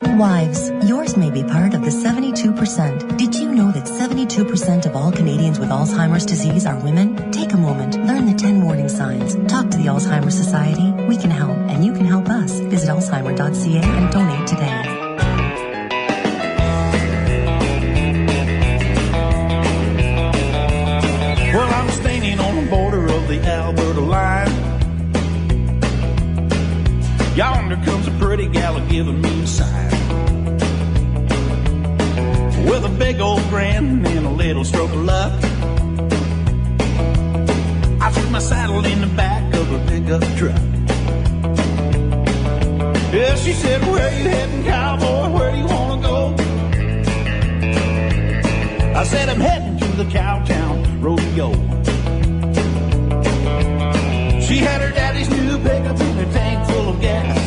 Wives, yours may be part of the 72%. Did you know that 72% of all Canadians with Alzheimer's disease are women? Take a moment, learn the 10 warning signs. Talk to the Alzheimer's Society. We can help, and you can help us. Visit alzheimer.ca and donate today. Well, I'm standing on the border of the Alberta line. Yonder comes a pretty gal giving me a sign, with a big old grin and a little stroke of luck. I took my saddle in the back of a pickup truck. Yeah, she said, where you heading, cowboy? Where do you want to go? I said, I'm heading to the Cowtown Rodeo. She had her daddy's new pickup in a tank full of gas.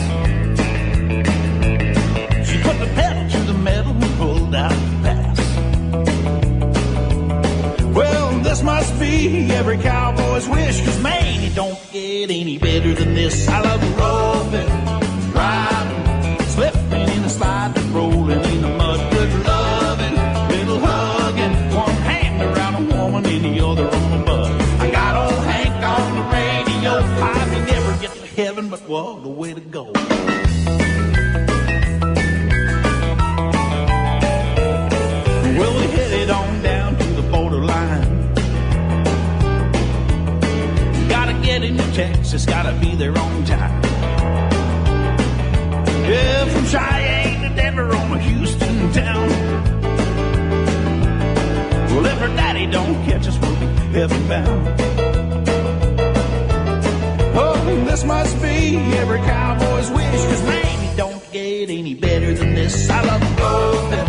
She put the pedal to the metal and pulled out the pass. Well, this must be every cowboy's wish, 'cause man, it don't get any better than this. I love roping, riding, slipping in the slide, rolling in the mud, good loving, little hugging, one hand around a woman and the other on the bud. I got old Hank on the radio, I may never get to heaven, but what a way to go. Well, we headed on down to the borderline. Gotta get into Texas, gotta be there on time. Yeah, from Cheyenne to Denver on a Houston town. Well, if her daddy don't catch us, we'll be heaven bound. Oh, this must be every cowboy's wish, 'cause man, it don't get any better than this. I love roping,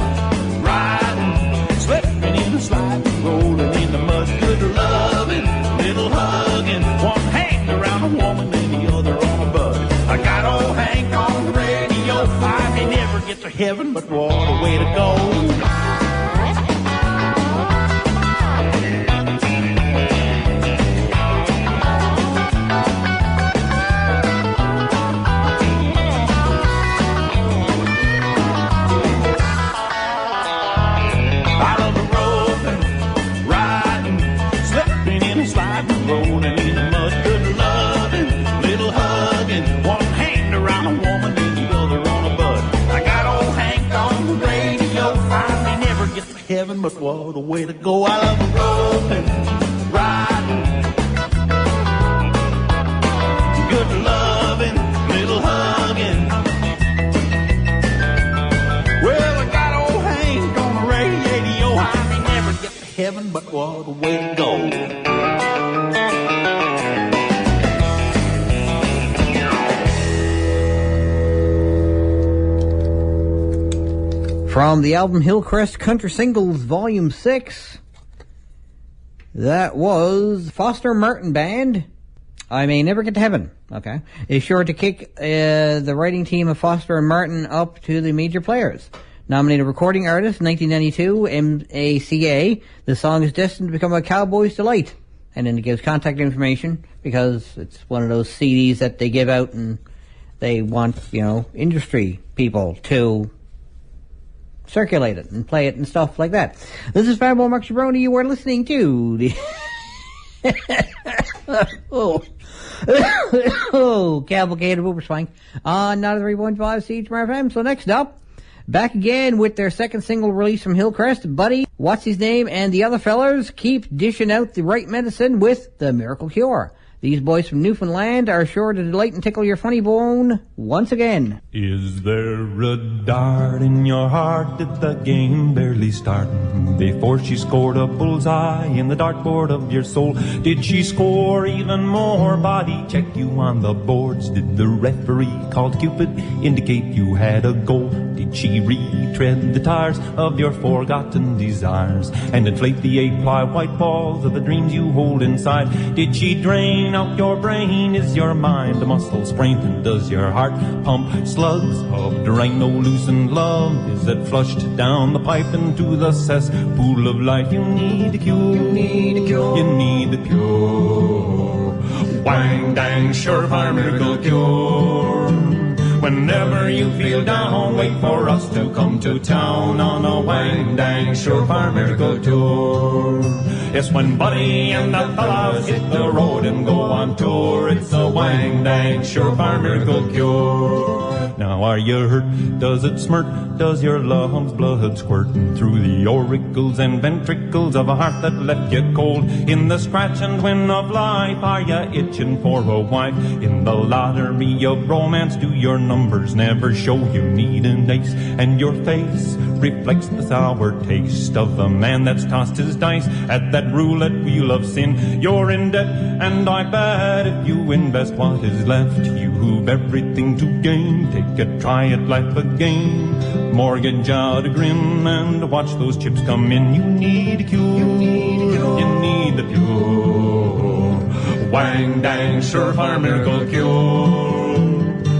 riding, slipping in the slide, rolling in the mud, good loving, little hugging, one hand around a woman and the other on a bud. I got old Hank on the radio, I may never get to heaven, but what a way to go. Rolling in the mud, good loving, little hugging, one hand around a woman and the other on a bud. I got old Hank on the radio, I may never get to heaven, but what a way to go. I love roping, riding, good loving, little hugging. Well, I got old Hank on the radio, I may never get to heaven, but what a way to go. From the album Hillcrest Country Singles Volume 6, that was Foster Martin Band, I May Never Get to Heaven. Okay. Is sure to kick the writing team of Foster and Martin up to the major players. Nominated Recording Artist, 1992, MACA. The song is destined to become a cowboy's delight. And then it gives contact information, because it's one of those CDs that they give out and they want, industry people to circulate it and play it and stuff like that. This is Fireball Mark Shabroni. You are listening to the cavalcade of Uberswank on 93.5 CHMR-FM. So next up, back again with their second single release from Hillcrest, Buddy, What's His Name, and the other fellers keep dishing out the right medicine with the miracle cure. These boys from Newfoundland are sure to delight and tickle your funny bone once again. Is there a dart in your heart? Did the game barely start before she scored a bullseye in the dartboard of your soul? Did she score even more? Body check you on the boards. Did the referee called Cupid indicate you had a goal? Did she retread the tires of your forgotten desires and inflate the 8-ply white balls of the dreams you hold inside? Did she drain out your brain? Is your mind a muscle sprained? And does your heart pump slugs of Durango loosened love? Is it flushed down the pipe into the cesspool of life? You need a cure. You need a cure. You need the cure. Wang dang surefire miracle cure. Whenever you feel down, wait for us to come to town on a Wang Dang Surefire Miracle Tour. Yes, when Buddy and the fellas hit the road and go on tour, it's a Wang Dang Surefire Miracle Cure. Now are you hurt? Does it smirk? Does your love's blood squirting through the auricles and ventricles of a heart that left you cold? In the scratch and win of life, are you itching for a wife? In the lottery of romance, do your numbers never show you need an ace? And your face reflects the sour taste of a man that's tossed his dice at that roulette wheel of sin. You're in debt, and I bet if you invest what is left, you've everything to gain. Take a try at life again. Mortgage out a grin and watch those chips come in. You need a cure. You need the pure Wang Dang Surefire Miracle Cure.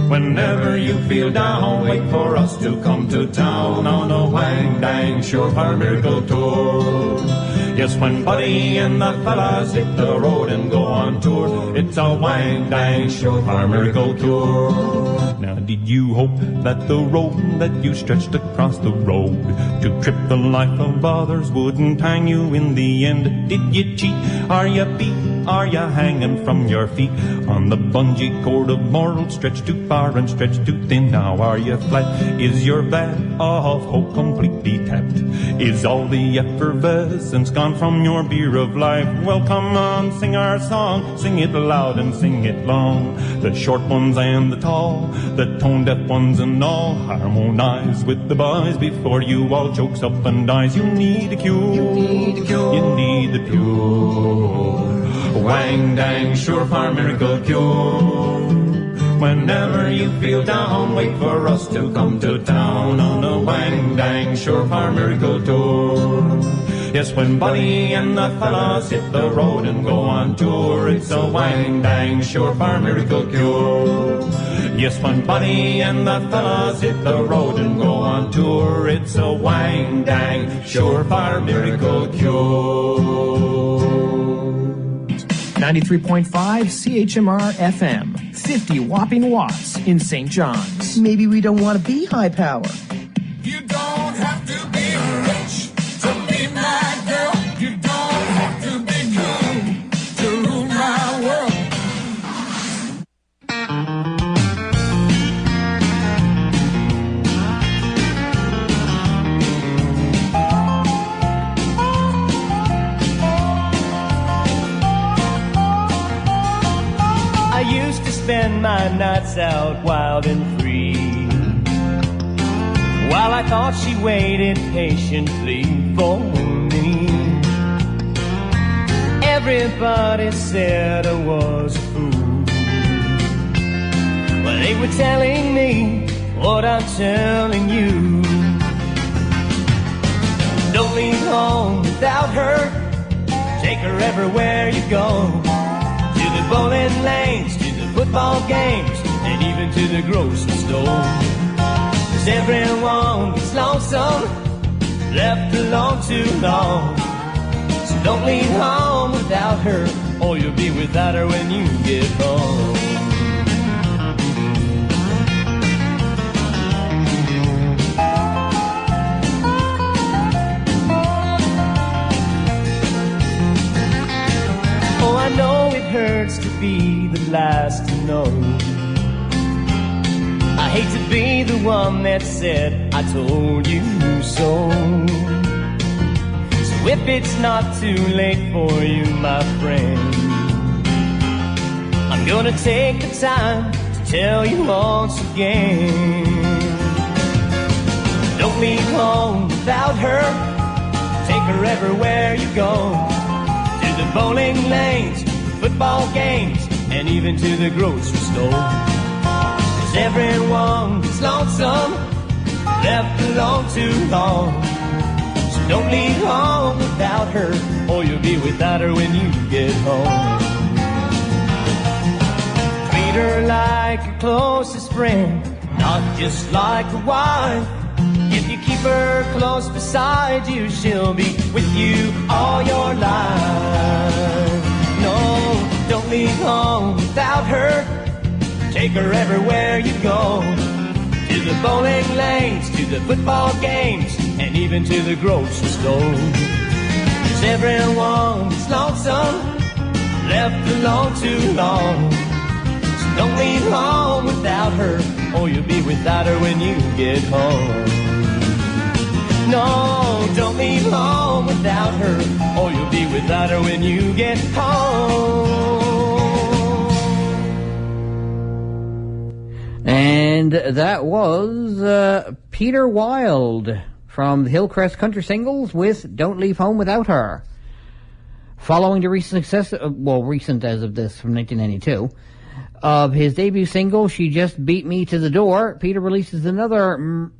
Whenever you feel down, wait for us to come to town on a Wang Dang Surefire Miracle Tour. Yes, when Buddy and the fellas hit the road and go on tour, it's a Wang Dang Surefire Miracle Cure. Now did you hope that the road that you stretched across the road to trip the life of others wouldn't hang you in the end? Did you cheat? Are you beat? Are you hanging from your feet on the bungee cord of morals stretched too far and stretched too thin? Now are you flat? Is your vat of hope completely tapped? Is all the effervescence gone from your beer of life? Well, come on, sing our song, sing it loud and sing it long. The short ones and the tall, the tone-deaf ones and all, harmonize with the boys before you all chokes up and dies. You need a cure. You need a cure. You need the pure Wang Dang Surefire Miracle Cure. Whenever you feel down, wait for us to come to town on a Wang Dang Surefire Miracle Tour. Yes, when Buddy and the fellas hit the road and go on tour, it's a Wang Dang Surefire Miracle Cure. Yes, when Buddy and the fellas hit the road and go on tour, it's a Wang Dang Surefire Miracle Cure. 93.5 CHMR-FM, 50 whopping watts in St. John's. Maybe we don't want to be high power. You don't have to be rich to be my girl. You don't have to be cool to rule my world. I used to spend my nights out wild and free, while I thought she waited patiently for me. Everybody said I was a fool. Well, they were telling me what I'm telling you. Don't leave home without her. Take her everywhere you go. To the bowling lanes, to the football games, and even to the grocery store. 'Cause everyone gets lonesome, left alone too long. So don't leave home without her, or you'll be without her when you get home. Oh, I know it hurts to be the last to know. I hate to be the one that said I told you so. So if it's not too late for you, my friend, I'm gonna take the time to tell you once again. Don't leave home without her. Take her everywhere you go. To the bowling lanes, football games, and even to the grocery store. 'Cause everyone gets lonesome, left alone too long. So don't leave home without her, or you'll be without her when you get home. Treat her like your closest friend, not just like a wife. If you keep her close beside you, she'll be with you all your life. No, don't leave home without her. Take her everywhere you go. the bowling lanes, to the football games, and even to the grocery store. 'Cause everyone is lonesome, left alone too long. So don't leave home without her, or you'll be without her when you get home. No, don't leave home without her, or you'll be without her when you get home. And that was Peter Wilde from the Hillcrest Country Singles with Don't Leave Home Without Her. Following the recent success, recent as of this, from 1992, of his debut single, She Just Beat Me to the Door, Peter releases another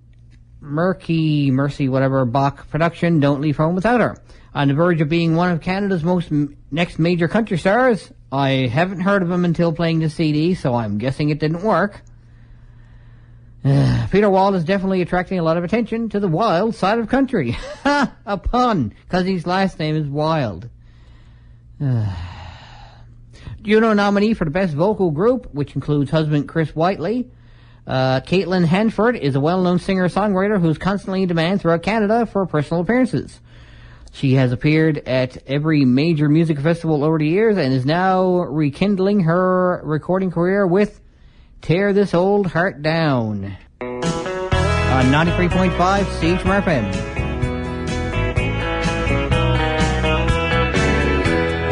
Mercy Bach production, Don't Leave Home Without Her. On the verge of being one of Canada's next major country stars, I haven't heard of him until playing the CD, so I'm guessing it didn't work. Peter Wilde is definitely attracting a lot of attention to the wild side of country. A pun, because his last name is Wild. Juno nominee for the Best Vocal Group, which includes husband Chris Whiteley. Caitlin Hanford is a well-known singer-songwriter who's constantly in demand throughout Canada for personal appearances. She has appeared at every major music festival over the years and is now rekindling her recording career with Tear This Old Heart Down on 93.5 CHMR-FM.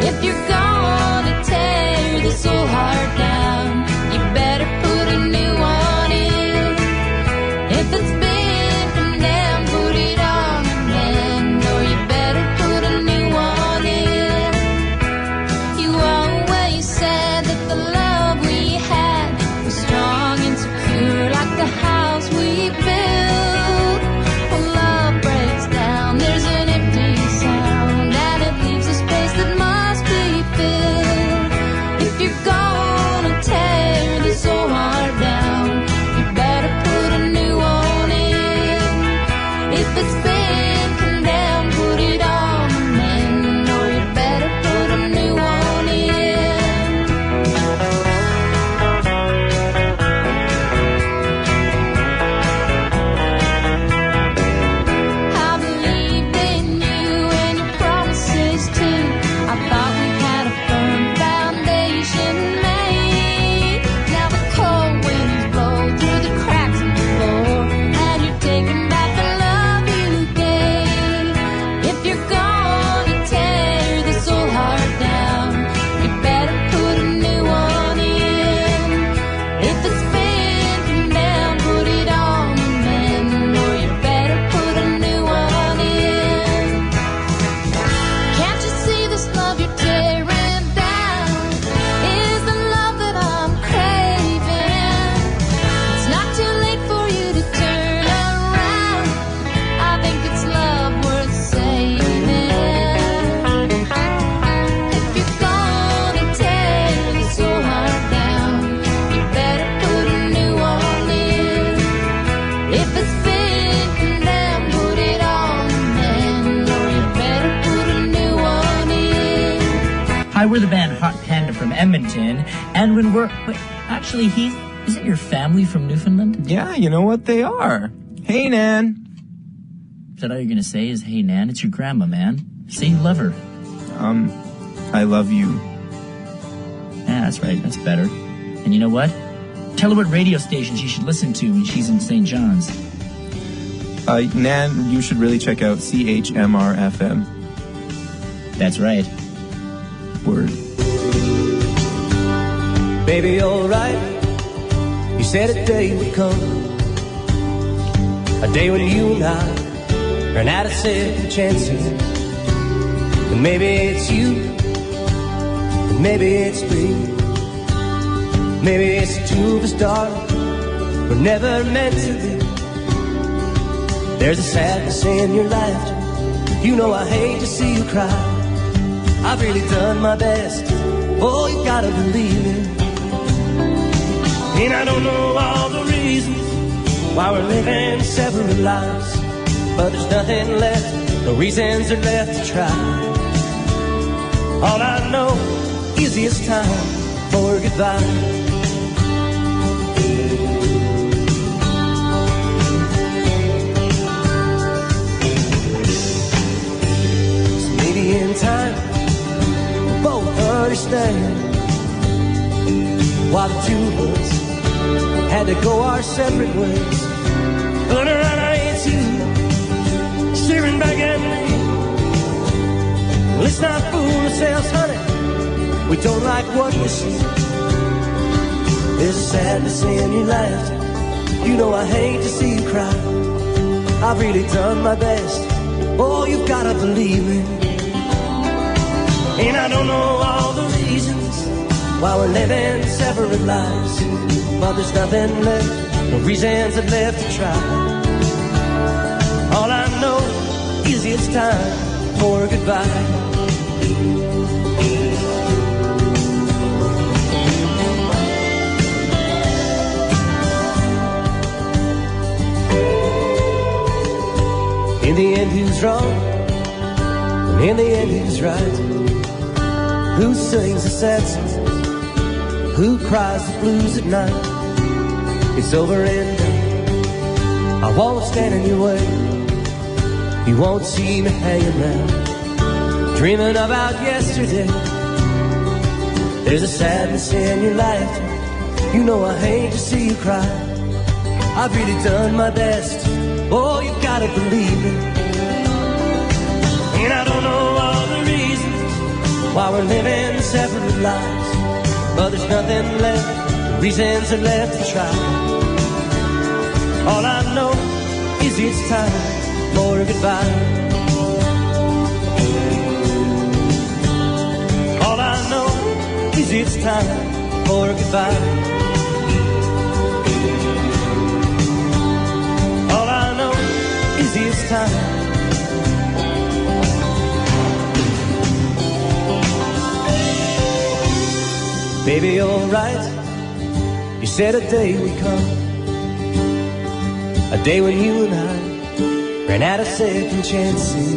If you're gonna tear this old heart down, you better put a new one in. If it's been condemned, put it on the mend, or you better put a new one in. You always said that the love we had was strong and secure, like the house we built. When love breaks down, there's an empty sound, and it leaves a space that must be filled. If you're gonna tear this old heart down, you better put a new one in. If it's been condemned, put it on the mend, or you better put a new one in. I believed in you and your promises too. I thought we had a firm foundation made. Now the cold winds blow through the cracks in the floor, and you're taking back the love you gave. If you're gonna tear this old heart down, you better put a new one in. If it's been condemned, put it on the mend, or you better put a new one in. Can't you see this love you're tearing down is the love that I'm craving? It's not too late for you to turn around. I think it's love worth saving. If you're gonna tear this old heart down, you better put a new one in. If it's been condemned, put it on the mend, or you better put a new one in. Hi, we're the band Hot Panda from Edmonton, and when we're... Wait, actually, isn't your family from Newfoundland? Yeah, you know what? They are. Hey, Nan. Is that all you're going to say is, hey, Nan? It's your grandma, man. Say you love her. I love you. Yeah, that's right. That's better. And you know what? Tell her what radio station she should listen to when she's in St. John's. Nan, you should really check out CHMR-FM. That's right. Word. Baby, alright. You said a day would come, a day when you and I ran out of second chances. And maybe it's you, and maybe it's me. Maybe it's the two of us, darling, we're never meant to be. There's a sadness in your laughter, you know I hate to see you cry. I've really done my best, oh, you gotta believe it. And I don't know all the reasons why we're living separate lives, but there's nothing left, no reasons are left to try. All I know is it's time for goodbye. understand why the two of us had to go our separate ways. But around I ain't you staring back at me. Well, it's not fool ourselves, honey. We don't like what we see. There's a sadness in your life. You know I hate to see you cry. I've really done my best. Oh, you've gotta believe me. And I don't know all the reasons why we're living separate lives, but there's nothing left, no reasons left to try. All I know is it's time for goodbye. In the end, who's wrong? And in the end, who's right? Who sings the sad songs? Who cries the blues at night? It's over and done. I won't stand in your way. You won't see me hanging around, dreaming about yesterday. There's a sadness in your life. You know I hate to see you cry. I've really done my best. Oh, you gotta believe me. And I don't know all the reasons why we're living separate lives, but there's nothing left, the reasons are left to try. All I know is it's time for goodbye. All I know is it's time for goodbye. All I know is it's time. Baby, alright, you said a day would come, a day when you and I ran out of second chances.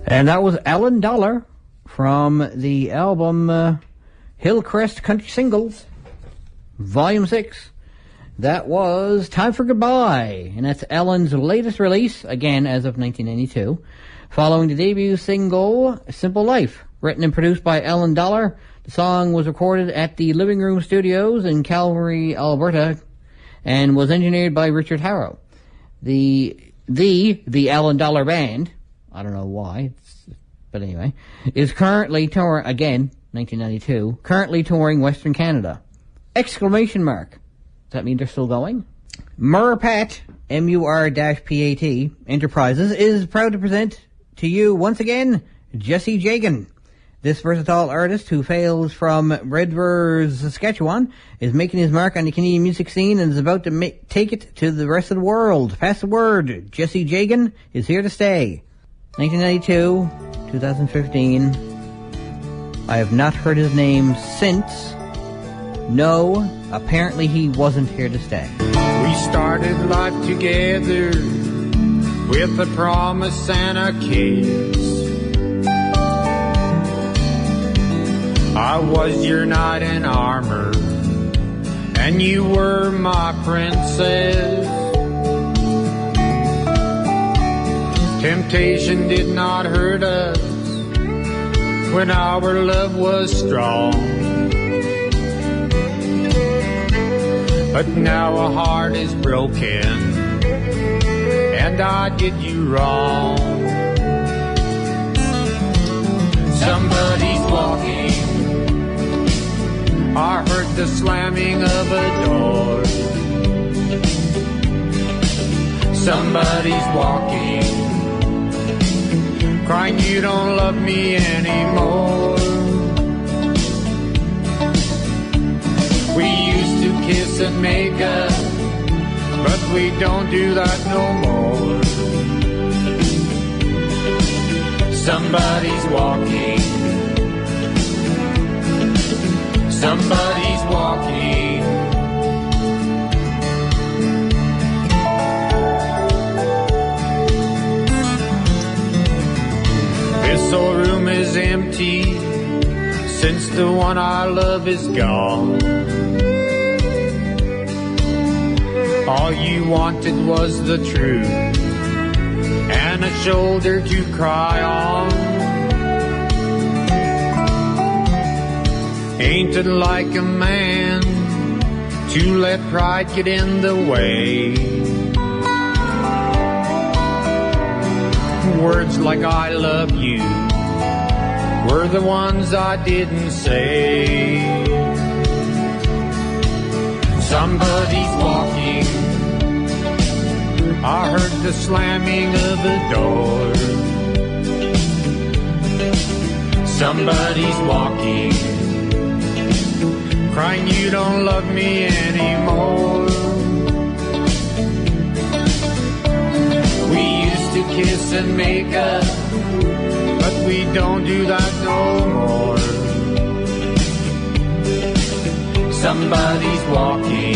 And that was Alan Dollar from the album Hillcrest Country Singles, Volume 6. That was Time for Goodbye, and that's Alan's latest release, again as of 1992. Following the debut single, Simple Life, written and produced by Alan Dollar. The song was recorded at the Living Room Studios in Calgary, Alberta, and was engineered by Richard Harrow. The Alan Dollar Band, I don't know why, but anyway, is currently touring, again, 1992, currently touring Western Canada. Exclamation mark. Does that mean they're still going? Murpat, M-U-R-P-A-T, Enterprises, is proud to present to you, once again, Jesse Jagan. This versatile artist, who hails from Red River, Saskatchewan, is making his mark on the Canadian music scene and is about to take it to the rest of the world. Pass the word. Jesse Jagan is here to stay. 1992, 2015. I have not heard his name since. No, apparently he wasn't here to stay. We started life together with a promise and a kiss. I was your knight in armor, and you were my princess. Temptation did not hurt us when our love was strong. But now a heart is broken, and I did you wrong. Somebody's walking, I heard the slamming of a door. Somebody's walking, crying you don't love me anymore. We used to kiss and make up, but we don't do that no more. Somebody's walking, somebody's walking. This old room is empty since the one I love is gone. All you wanted was the truth and a shoulder to cry on. Ain't it like a man to let pride get in the way? Words like I love you were the ones I didn't say. Somebody's walking, I heard the slamming of the door. Somebody's walking, crying you don't love me anymore. We used to kiss and make up, but we don't do that no more. Somebody's walking,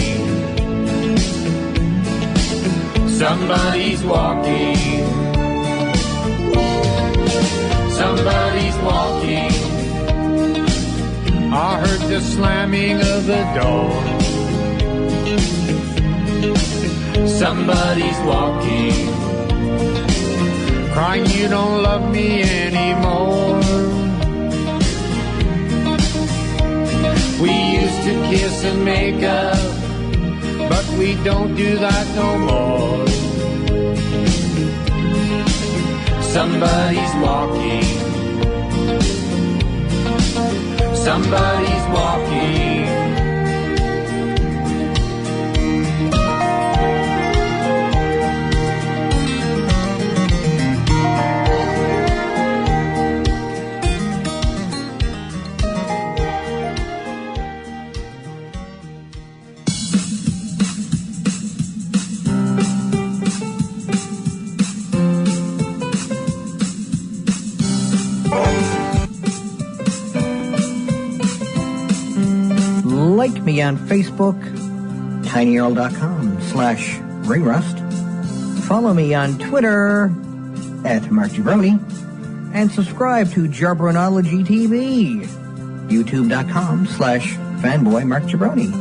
somebody's walking, somebody's walking. I heard the slamming of the door. Somebody's walking, crying you don't love me anymore. We used to kiss and make up, but we don't do that no more. Somebody's walking, somebody's walking. Like me on Facebook, tinyurl.com/RayRust. Follow me on Twitter @MarkGibroni. And subscribe to Jarbronology TV, youtube.com/fanboyMarkGibroni.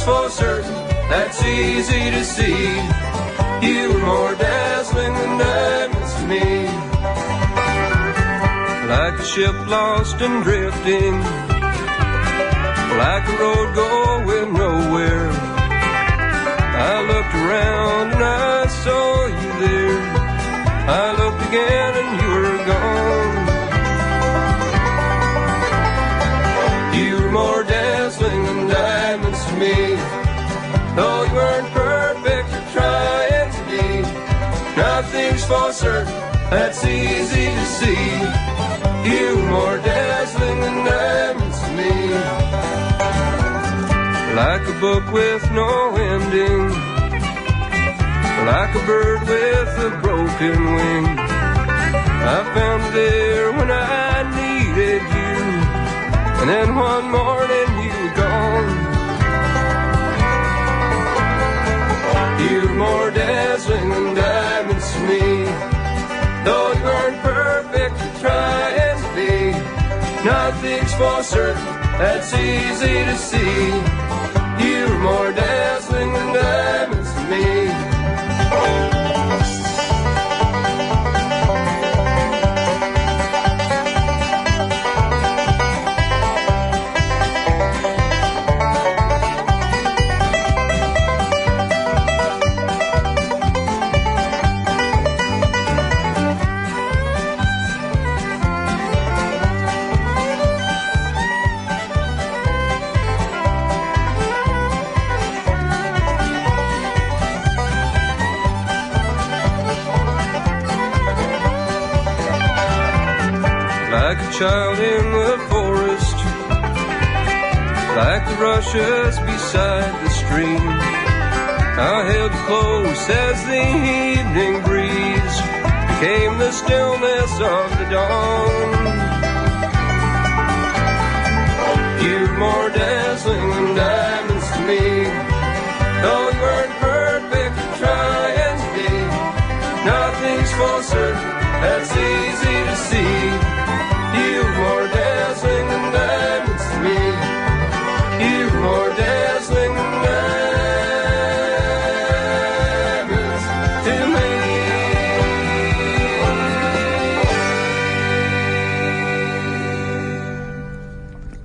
For certain, that's easy to see. You were more dazzling than diamonds to me. Like a ship lost and drifting, like a road going nowhere. I looked around and I saw you there. I looked again and you were gone. You were more dazzling than diamonds to me. Though you weren't perfect, you're trying to be. Nothing's for certain, that's easy to see. You were more dazzling than diamonds to me. Like a book with no ending, like a bird with a broken wing. I found you there when I needed you, and then one morning you were gone. You're more dazzling than diamonds to me. Though you weren't perfect, you're trying to be. Nothing's for certain, that's easy to see. You're more dazzling than diamonds to me. Like a child in the forest, like the rushes beside the stream. I held you close as the evening breeze came the stillness of the dawn. You're more dazzling than diamonds to me. Though you weren't perfect, you try and be. Nothing's for certain, that's easy to see. You're more dazzling than diamonds to me. You're more dazzling than diamonds to me.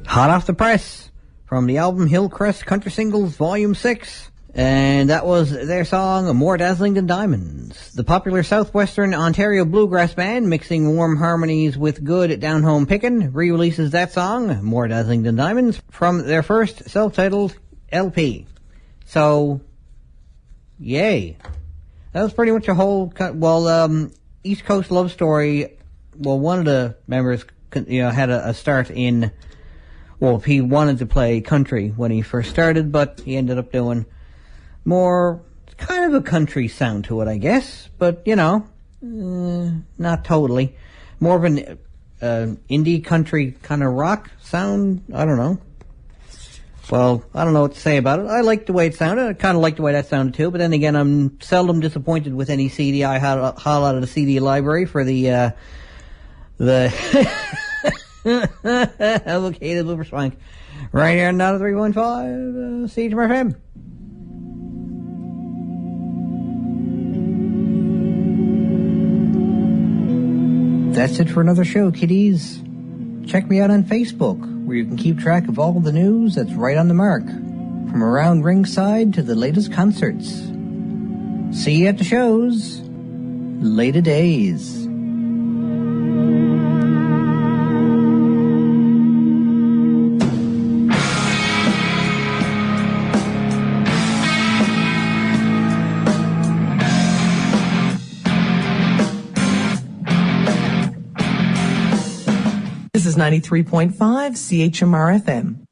Hot off the press from the album Hillcrest Country Singles Volume 6. And that was their song, More Dazzling Than Diamonds. The popular southwestern Ontario bluegrass band, mixing warm harmonies with good down-home pickin', re-releases that song, More Dazzling Than Diamonds, from their first self-titled LP. So, yay. That was pretty much a whole, East Coast Love Story, one of the members, had a start in, he wanted to play country when he first started, but he ended up doing more, kind of a country sound to it, I guess, but, not totally. More of an indie country kind of rock sound, I don't know. Well, I don't know what to say about it. I like the way it sounded. I kind of like the way that sounded too, but then again, I'm seldom disappointed with any CD I haul out of the CD library for the allocated Uberswank. Right here on 315 CHMR-FM. That's it for another show, kiddies. Check me out on Facebook, where you can keep track of all the news that's right on the mark, from around ringside to the latest concerts. See you at the shows. Later days. This is 93.5 CHMR-FM.